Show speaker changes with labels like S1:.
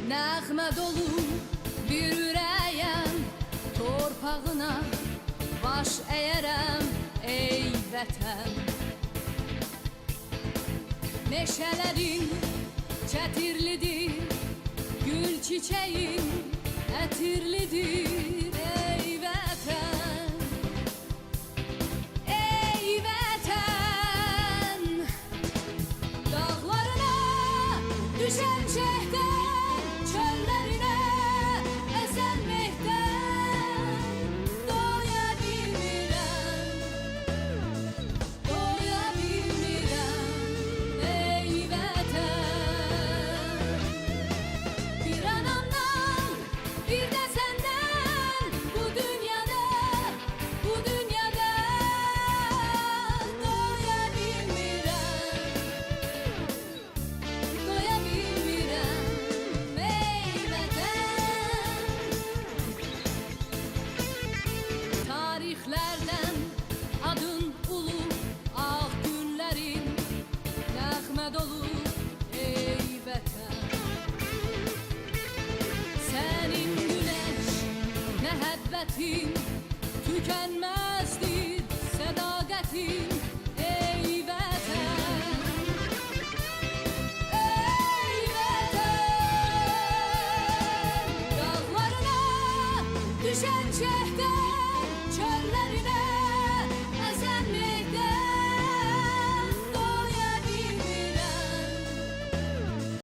S1: Nəğmə dolu bir ürəyəm, torpağına baş əyərəm ey vətən. Meşələrin çətirlidir, gül çiçəyin ətirlidir ey vətən. Ey vətən, dağlarına düşən şehdən, çöllərinə əsən mehdən doya bilmirəm, doya bilmirəm ey vətən. Bir anamdan, bir də səndən bu dünyada doya bilmirəm, doya bilmirəm ey vətən. Tarixlərdən adın ulu, ağ günlərin nəğmə dolu ey vətən. Sənin güneş məhəbbətin tükənməzdir, sədaqətin ey vətən. Ey vətən, dağlarına düşən şehdən, çöllərinə